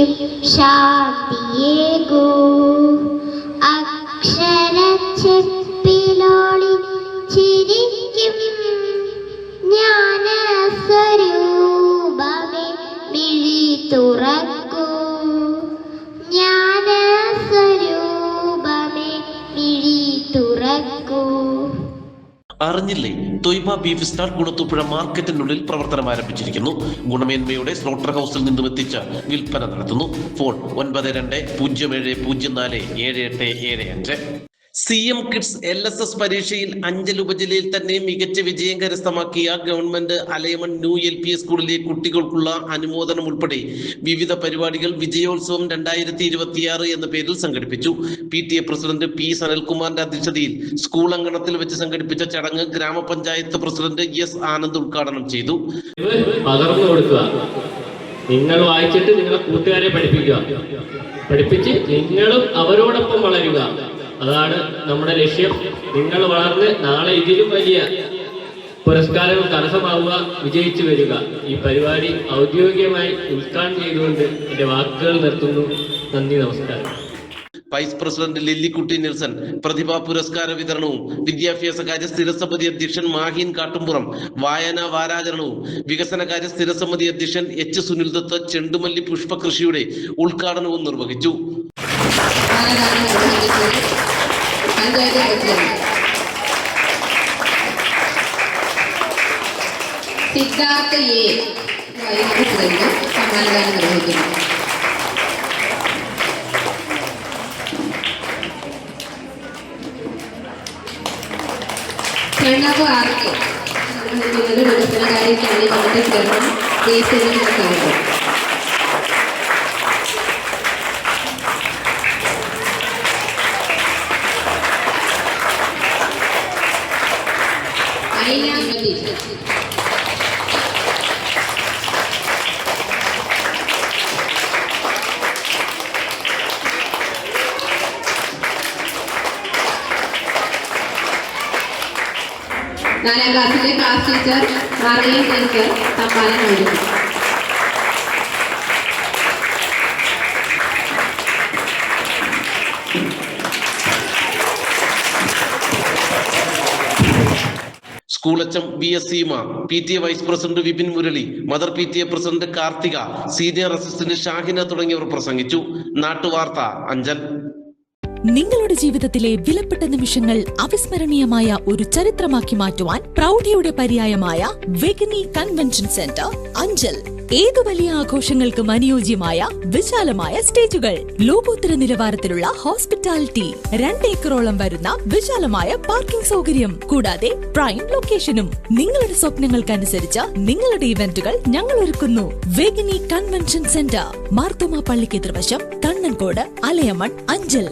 മനസ്സിലും ശാന്തിയേകൂ. അക്ഷരച്ചെപ്പിലോളി ചിരിക്കും ജ്ഞാനസ്വരൂപമേ മിഴി തുറക്കൂ. ജ്ഞാനസ്വരൂപമേ മിഴി തുറക്കൂ. അറിഞ്ഞില്ലേ, തൊയ്ബ ബീഫ് സ്റ്റാൾ കുളത്തൂപ്പുഴ മാർക്കറ്റിനുള്ളിൽ പ്രവർത്തനം ആരംഭിച്ചിരിക്കുന്നു. ഗുണമേന്മയുടെ സ്ലോട്ടർ ഹൗസിൽ നിന്നും എത്തിച്ച് വിൽപ്പന നടത്തുന്നു. ഫോൺ 9207047875. CM കിഡ്സ് LSS പരീക്ഷയിൽ അഞ്ചൽ ഉപജില്ലയിൽ തന്നെ മികച്ച വിജയം കരസ്ഥമാക്കിയ ഗവൺമെന്റ് അലയമൺ ന്യൂ LP സ്കൂളിലെ കുട്ടികൾക്കുള്ള അനുമോദനം ഉൾപ്പെടെ വിവിധ പരിപാടികൾ വിജയോത്സവം 2026 എന്ന പേരിൽ സംഘടിപ്പിച്ചു. PTA പ്രസിഡന്റ് P സനൽകുമാറിന്റെ അധ്യക്ഷതയിൽ സ്കൂൾ അങ്കണത്തിൽ വെച്ച് സംഘടിപ്പിച്ച ചടങ്ങ് ഗ്രാമപഞ്ചായത്ത് പ്രസിഡന്റ് S ആനന്ദ് ഉദ്ഘാടനം ചെയ്തു. പകർന്നു കൊടുക്കുക, നിങ്ങൾ വായിച്ചിട്ട് നിങ്ങളെ കൂട്ടുകാരെ പഠിപ്പിച്ച് നിങ്ങളും അവരോടൊപ്പം വളരുക. അതാണ് നമ്മുടെ ലക്ഷ്യം. നിങ്ങൾ വളർന്ന് നാളെ ഇതിലും വലിയ പുരസ്കാരങ്ങൾ കരസ്ഥമാവുക, വിജയിച്ചു വരിക. ഈ പരിപാടി ഔദ്യോഗികമായി ഉദ്ഘാടനം ചെയ്തുകൊണ്ട് എൻ്റെ വാക്കുകൾ നിർത്തുന്നു. നന്ദി, നമസ്കാരം. വൈസ് പ്രസിഡന്റ് ലില്ലിക്കുട്ടി നെൽസൺ പ്രതിഭാ പുരസ്കാര വിതരണവും വിദ്യാഭ്യാസകാര്യ സ്ഥിരസമിതി അധ്യക്ഷൻ മാഹീൻ കാട്ടുംപുറം വായനാ വാരാചരണവും വികസനകാര്യ സ്ഥിരസമിതി അധ്യക്ഷൻ H സുനിൽ ദത്ത് ചെണ്ടുമല്ലി പുഷ്പകൃഷിയുടെ ഉദ്ഘാടനവും നിർവഹിച്ചു. സിദ്ധാർത്ഥ സമ്മാനദാനം നിർവഹിക്കുന്നു. പ്രണവ് ആർക്ക് വികസനകാര്യ കേന്ദ്രീകൃത ഗ്രഹം ദേശീയ നാലാം ക്ലാസ്സിലെ ക്ലാസ് ടീച്ചർ മാർഗലീൻ ടീച്ചർ സമ്മാനം നൽകുന്നു. School HM BS Seema, PTA vice president Vipin Murali, mother PTA president Karthika, senior assistant Shahina തുടങ്ങിയവർ പ്രസംഗിച്ചു. നാട്ടുവാർത്ത അഞ്ചൽ. നിങ്ങളുടെ ജീവിതത്തിലെ വിലപ്പെട്ട നിമിഷങ്ങൾ അവിസ്മരണീയമായ ഒരു ചരിത്രമാക്കി മാറ്റുവാൻ പ്രൗഢിയുടെ പര്യായമായ വെഗനി കൺവെൻഷൻ സെന്റർ അഞ്ചൽ. ഏതു വലിയ ആഘോഷങ്ങൾക്കും അനുയോജ്യമായ വിശാലമായ സ്റ്റേജുകൾ, ലോകോത്തര നിലവാരത്തിലുള്ള ഹോസ്പിറ്റാലിറ്റി, 2 ഏക്കറോളം വരുന്ന വിശാലമായ പാർക്കിംഗ് സൗകര്യം, കൂടാതെ പ്രൈം ലൊക്കേഷനും. നിങ്ങളുടെ സ്വപ്നങ്ങൾക്കനുസരിച്ച് നിങ്ങളുടെ ഇവന്റുകൾ ഞങ്ങൾ ഒരുക്കുന്നു. വെഗനി കൺവെൻഷൻ സെന്റർ, മാർത്തോമ പള്ളിക്ക് എതിർവശം, കണ്ണൻകോട്, അലയമൺ, അഞ്ചൽ.